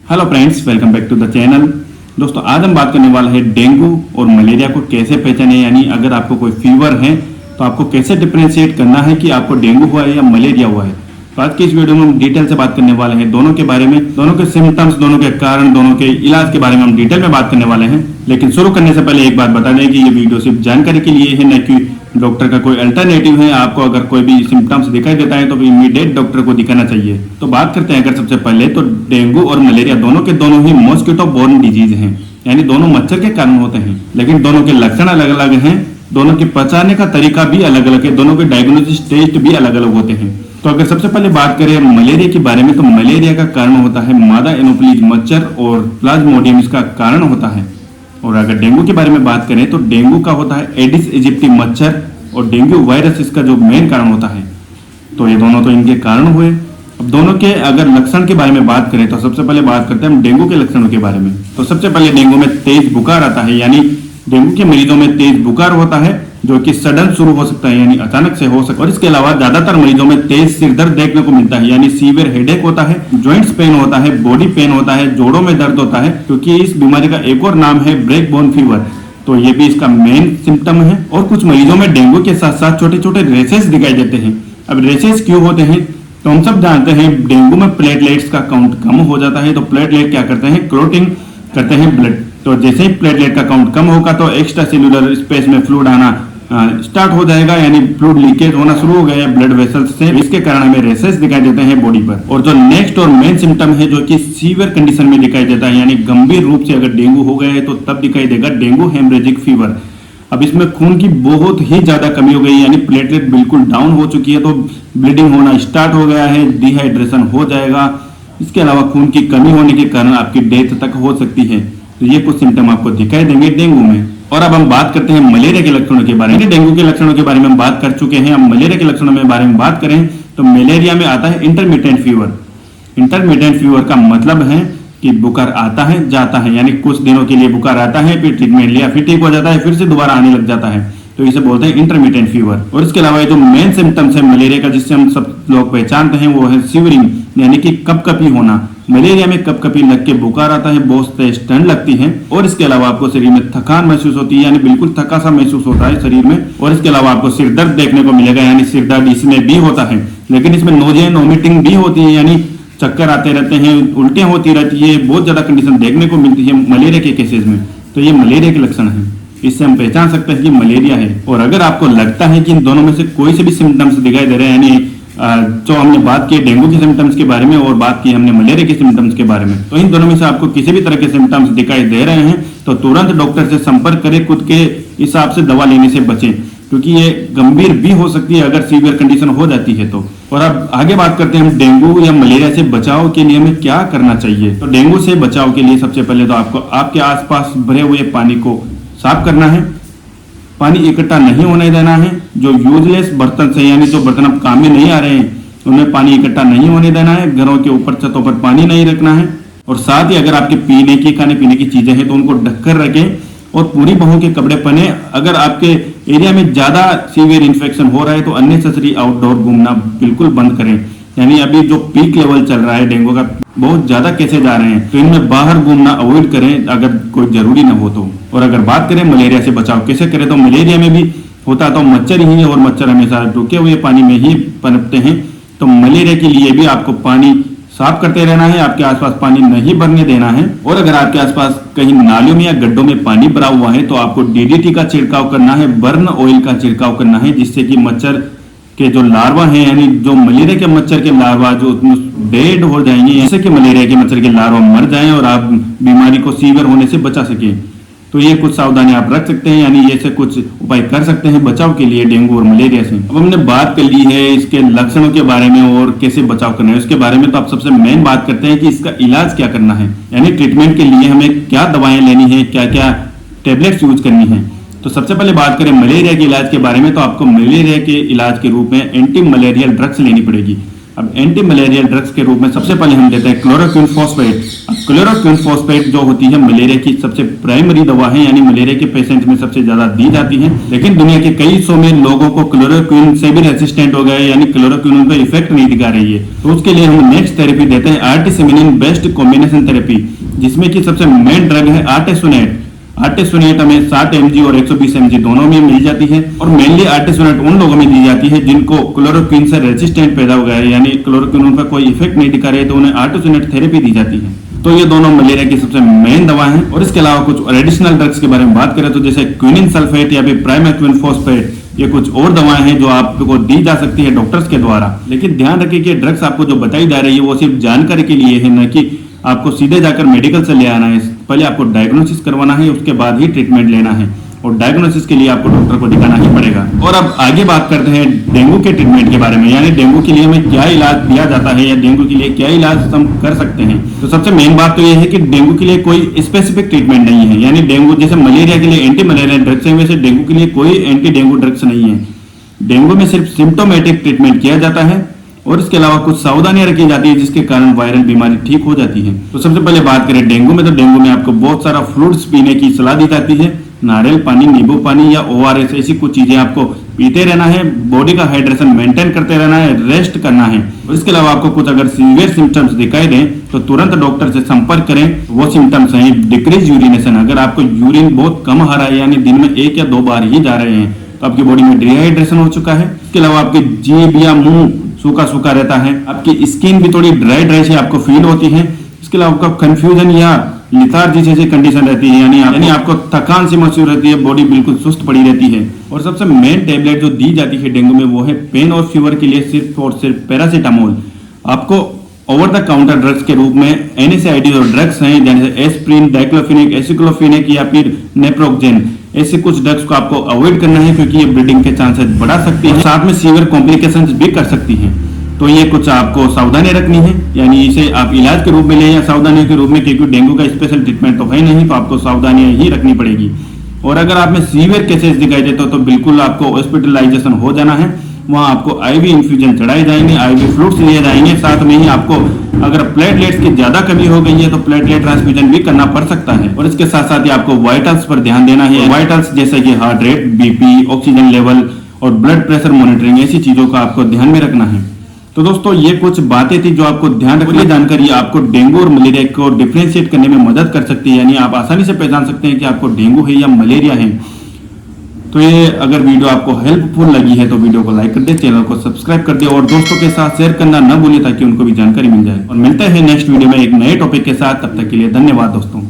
Hello friends, welcome back to the channel. दोस्तों, आज हम बात करने वाले हैं डेंगू और मलेरिया को कैसे पहचाने, यानी अगर आपको कोई फीवर है तो आपको कैसे डिफरेंशिएट करना है कि आपको डेंगू हुआ है या मलेरिया हुआ है। तो आज की इस वीडियो में हम डिटेल से बात करने वाले हैं दोनों के बारे में, दोनों के सिम्टम्स, दोनों के कारण, दोनों के इलाज के बारे में हम डिटेल में बात करने वाले हैं। लेकिन शुरू करने से पहले एक बात बता दें कि ये वीडियो सिर्फ जानकारी के लिए है, न कि डॉक्टर का कोई अल्टरनेटिव है। आपको अगर कोई भी सिम्टम्स दिखाई देता है तो इमीडिएट डॉक्टर को दिखाना चाहिए। तो बात करते हैं अगर सबसे पहले, तो डेंगू और मलेरिया दोनों के दोनों ही मॉस्किटो बोर्न डिजीज हैं, यानी दोनों मच्छर के कारण होते हैं। लेकिन दोनों के लक्षण अलग अलग हैं, दोनों के पहचानने का तरीका भी अलग अलग है, दोनों के डायग्नोसिस टेस्ट भी अलग अलग होते हैं। तो अगर सबसे पहले बात करें मलेरिया के बारे में, तो मलेरिया का कारण होता है मादा एनोफिलीज मच्छर और प्लाज्मोडियम इसका कारण होता है। और अगर डेंगू के बारे में बात करें तो डेंगू का होता है एडिस इजिप्टी मच्छर और डेंगू वायरस इसका जो मेन कारण होता है। तो ये दोनों तो इनके कारण हुए। अब दोनों के अगर लक्षण के बारे में बात करें तो सबसे पहले बात करते हैं हम डेंगू के लक्षणों के बारे में। तो सबसे पहले डेंगू में तेज बुखार आता है, यानी डेंगू के मरीजों में तेज बुखार होता है जो कि सडन शुरू हो सकता है, यानी अचानक से हो सकता है। और इसके अलावा ज्यादातर मरीजों में तेज सिर दर्द देखने को मिलता है, यानी सीवियर हेडेक होता है, जॉइंट्स पेन होता है, बॉडी पेन होता है, जोड़ों में दर्द होता है, क्योंकि इस बीमारी का एक और नाम है ब्रेक बोन फीवर। तो ये भी इसका मेन सिम्टम है। और कुछ मरीजों में डेंगू के साथ साथ छोटे छोटे रेसेस दिखाई देते हैं। अब रेसेस क्यों होते हैं तो हम सब जानते हैं, डेंगू में प्लेटलेट्स का काउंट कम हो जाता है। तो प्लेटलेट क्या करते हैं, क्लोटिंग करते हैं ब्लड। तो जैसे ही प्लेटलेट का काउंट कम होगा तो एक्स्ट्रा सेल्यूलर स्पेस में फ्लूइड आना स्टार्ट हो जाएगा, यानी फ्लूइड लीकेज होना शुरू हो गया है ब्लड वेसल्स से। इसके कारण हमें रेसेस दिखाई देते हैं बॉडी पर। और जो नेक्स्ट और मेन सिम्टम है जो कि सीवियर कंडीशन में दिखाई देता है, यानी गंभीर रूप से अगर डेंगू हो गया है तो तब दिखाई देगा डेंगू हेमरेजिक फीवर। अब इसमें खून की बहुत ही ज्यादा कमी हो गई, यानी प्लेटलेट बिल्कुल डाउन हो चुकी है, तो ब्लीडिंग होना स्टार्ट हो गया है, डिहाइड्रेशन हो जाएगा। इसके अलावा खून की कमी होने के कारण आपकी डेथ तक हो सकती है। तो ये कुछ सिम्टम आपको दिखाई देंगे डेंगू में। और अब हम बात करते हैं मलेरिया के लक्षणों के बारे में। डेंगू के लक्षणों के बारे में हम बात कर चुके हैं। अब मलेरिया के लक्षणों के बारे में बात करें तो मलेरिया में आता है इंटरमिटेंट फीवर। इंटरमिटेंट फीवर का मतलब है कि बुखार आता है जाता है, यानी कुछ दिनों के लिए बुखार आता है, फिर ट्रीटमेंट लिया, फिर ठीक हो जाता है, फिर से दोबारा आने लग जाता है। तो इसे बोलते हैं इंटरमिटेंट फीवर। और इसके अलावा जो मेन सिम्टम्स है मलेरिया का, जिससे हम सब लोग पहचानते हैं, वो है शिवरिंग, यानी कि कपकपी होना। मलेरिया में कपकपी लग के बुखार आता है, बहुत तेज ठंड लगती है। और इसके अलावा आपको शरीर में थकान महसूस होती है, यानी बिल्कुल थका सा महसूस होता है शरीर में। और इसके अलावा आपको सिर दर्द देखने को मिलेगा, यानी सिर दर्द इसमें भी होता है। लेकिन इसमें नोजिया वोमिटिंग भी होती है, यानी चक्कर आते रहते हैं, उल्टियां होती रहती है, बहुत ज्यादा कंडीशन देखने को मिलती है मलेरिया के केसेस में। तो ये मलेरिया के लक्षण है, इससे हम पहचान सकते हैं कि मलेरिया है। और अगर आपको लगता है कि इन दोनों में से कोई से भी सिम्टम्स दिखाई दे रहे हैं, यानी जो हमने बात की डेंगू के सिम्टम्स के बारे में और बात की हमने मलेरिया के सिम्टम्स के बारे में, तो इन दोनों में से आपको किसी भी तरह के सिम्टम्स दिखाई दे रहे हैं तो तुरंत डॉक्टर से संपर्क करें, खुद के हिसाब से दवा लेने से बचें, क्योंकि ये गंभीर भी हो सकती है अगर सीवियर कंडीशन हो जाती है तो। और अब आगे बात करते हैं हम डेंगू या मलेरिया से बचाव के लिए हमें क्या करना चाहिए। तो डेंगू से बचाव के लिए सबसे पहले तो आपको आपके आसपास भरे हुए पानी को साफ करना है, पानी इकट्ठा नहीं होने देना है। जो यूजलेस बर्तन से, यानी जो बर्तन अब काम में नहीं आ रहे हैं, उनमें पानी इकट्ठा नहीं होने देना है। घरों के ऊपर छतों पर पानी नहीं रखना है। और साथ ही अगर आपके पीने की, खाने पीने की चीजें हैं तो उनको ढककर रखें और पूरी बहू के कपड़े पहने। अगर आपके एरिया में ज्यादा सीवियर इन्फेक्शन हो रहा है तो अननेसेसरी आउटडोर घूमना बिल्कुल बंद करें। यानी अभी जो पीक लेवल चल रहा है डेंगू का, बहुत ज्यादा केसेज आ रहे हैं, तो इनमें बाहर घूमना अवॉइड करें अगर कोई जरूरी ना हो तो। और अगर बात करें मलेरिया से बचाव कैसे करें, तो मलेरिया में भी होता तो मच्छर ही है और मच्छर हमेशा रुके हुए पानी में ही पनपते हैं। तो मलेरिया के लिए भी आपको पानी साफ करते रहना है, आपके आसपास पानी नहीं भरने देना है। और अगर आपके आसपास कहीं नालियों में या गड्ढों में पानी भरा हुआ है तो आपको डीडीटी का छिड़काव करना है, बर्न ऑयल का छिड़काव करना है, जिससे कि मच्छर के जो लार्वा हैं, यानी जो मलेरिया के मच्छर के लार्वा जो डेड हो जाएंगे, जिससे कि मलेरिया के मच्छर के लार्वा मर जाएं और आप बीमारी को सीवियर होने से बचा सकें। तो ये कुछ सावधानी आप रख सकते हैं, यानी ये से कुछ उपाय कर सकते हैं बचाव के लिए डेंगू और मलेरिया से। अब हमने बात कर ली है इसके लक्षणों के बारे में और कैसे बचाव करना है उसके बारे में, तो आप सबसे मेन बात करते हैं कि इसका इलाज क्या करना है, यानी ट्रीटमेंट के लिए हमें क्या दवाएं लेनी है, क्या क्या टेबलेट्स यूज करनी है। तो सबसे पहले बात करें मलेरिया के इलाज के बारे में, तो आपको मलेरिया के इलाज के रूप में एंटी मलेरियल ड्रग्स लेनी पड़ेगी। अब एंटी मलेरिया ड्रग्स के रूप में सबसे पहले हम देते हैं क्लोरोक्विन फॉस्फेट। अब क्लोरोक्विन फॉस्फेट जो होती है मलेरिया की सबसे प्राइमरी दवा है, यानी मलेरिया के पेशेंट में सबसे ज्यादा दी जाती है। लेकिन दुनिया के कई हिस्सों में लोगों को क्लोरोक्विन से भी रेसिस्टेंट हो गए, यानी क्लोरोक्विन उन पर इफेक्ट नहीं दिखा रही है। तो उसके लिए हम नेक्स्ट थेरेपी देते हैं आर्टिसिमिनिन बेस्ड कॉम्बिनेशन थेरेपी, जिसमें की सबसे मेन ड्रग है आर्टेसोनेट। आर्टेसोनेट हमें 60 mg और 120 mg दोनों में मिल जाती है, और मेनली आर्टेसोनेट उन लोगों में दी जाती है जिनको क्लोरोक्विन से रेजिस्टेंट पैदा हो गया है, यानी क्लोरोक्विन उन पर कोई इफेक्ट नहीं दिखा रहे, तो उन्हें आर्टेसोनेट थेरेपी दी जाती है। तो ये दोनों मलेरिया की सबसे मेन दवा है। और इसके अलावा कुछ एडिशनल ड्रग्स के बारे में बात करें तो जैसे क्विनिन सल्फेट या फिर प्राइमेक्विन फॉस्फेट, ये कुछ और दवाएं हैं जो आपको दी जा सकती है डॉक्टर्स के द्वारा। लेकिन ध्यान रखिए कि ड्रग्स आपको जो बताई जा रही है वो सिर्फ जानकारी के लिए है, न कि आपको सीधे जाकर मेडिकल से ले आना है। पहले आपको डायग्नोसिस करवाना है, उसके बाद ही ट्रीटमेंट लेना है, और डायग्नोसिस के लिए आपको डॉक्टर को दिखाना ही पड़ेगा। और अब आगे बात करते हैं डेंगू के ट्रीटमेंट के बारे में, यानी डेंगू के लिए हमें क्या इलाज दिया जाता है या डेंगू के लिए क्या इलाज हम कर सकते हैं। तो सबसे मेन बात तो यह है कि डेंगू के लिए कोई स्पेसिफिक ट्रीटमेंट नहीं है, यानी डेंगू जैसे मलेरिया के लिए एंटी मलेरिया ड्रग्स है, वैसे डेंगू के लिए कोई एंटी डेंगू ड्रग्स नहीं है। डेंगू में सिर्फ सिम्टोमेटिक ट्रीटमेंट किया जाता है, और इसके अलावा कुछ सावधानियां रखी जाती है जिसके कारण वायरल बीमारी ठीक हो जाती है। तो सबसे पहले बात करें डेंगू में, तो डेंगू में आपको बहुत सारा फ्रूट्स पीने की सलाह दी जाती है। नारियल पानी, नींबू पानी या ORS, ऐसी कुछ चीजें आपको पीते रहना है। बॉडी का हाइड्रेशन मेंटेन करते रहना है, रेस्ट करना है। और इसके अलावा आपको कुछ अगर सीवियर सिम्टम्स दिखाई दें तो तुरंत डॉक्टर से संपर्क करें। वो सिम्टम्स हैं डिक्रीज यूरिनेशन, अगर आपको यूरिन बहुत कम आ रहा है, यानी दिन में 1 या 2 बार ही जा रहे हैं, तो आपकी बॉडी में डिहाइड्रेशन हो चुका है। इसके अलावा आपकी जीभ या मुंह सूखा सूखा रहता है, आपकी स्किन भी थोड़ी ड्राई से आपको फील होती है। इसके अलावा आपका कंफ्यूजन या लिथार्जी जैसी कंडीशन रहती है, यानी आपको थकान सी महसूस रहती है, बॉडी बिल्कुल सुस्त पड़ी रहती है। और सबसे मेन टेबलेट जो दी जाती है डेंगू में वो है पेन और फीवर के लिए सिर्फ और सिर्फ पैरासीटामोल। आपको ओवर द काउंटर ड्रग्स के रूप में NSAID और ड्रग्स हैं जैसे एस्प्रिन, डाइक्लोफिनेक, एसिक्लोफिनेक या फिर नेप्रोक्जेन, ऐसे कुछ ड्रग्स को आपको अवॉइड करना है, क्योंकि ये ब्लीडिंग के चांसेस बढ़ा सकती है, साथ में सीवियर कॉम्प्लिकेशंस भी कर सकती हैं। तो ये कुछ आपको सावधानी रखनी है, यानी इसे आप इलाज के रूप में लें या सावधानियों के रूप में, क्योंकि डेंगू का स्पेशल ट्रीटमेंट तो है नहीं, तो आपको सावधानियां ही रखनी पड़ेगी। और अगर आप में सीवियर केसेस दिखाई देते तो बिल्कुल आपको हॉस्पिटलाइजेशन हो जाना है। वहां आपको IV इन्फ्यूजन चढ़ाए जाएंगे, IV फ्लूइड्स लिए जाएंगे, साथ में ही आपको अगर प्लेटलेट्स की ज्यादा कमी हो गई है तो प्लेटलेट ट्रांसफ्यूजन भी करना पड़ सकता है। और इसके साथ साथ ही आपको वाइटल्स पर ध्यान देना है। वाइटल्स जैसे कि heart rate, BP, oxygen level और ब्लड प्रेशर मॉनिटरिंग, ऐसी चीजों का आपको ध्यान में रखना है। तो दोस्तों ये कुछ बातें थी जो आपको ध्यान रखनी। जानकारी आपको डेंगू और मलेरिया को डिफरेंशिएट करने में मदद कर सकती है, यानी आप आसानी से पहचान सकते हैं कि आपको डेंगू है या मलेरिया है। तो ये अगर वीडियो आपको हेल्पफुल लगी है तो वीडियो को लाइक कर दे, चैनल को सब्सक्राइब कर दे, और दोस्तों के साथ शेयर करना न भूलें ताकि उनको भी जानकारी मिल जाए। और मिलते हैं नेक्स्ट वीडियो में एक नए टॉपिक के साथ, तब तक के लिए धन्यवाद दोस्तों।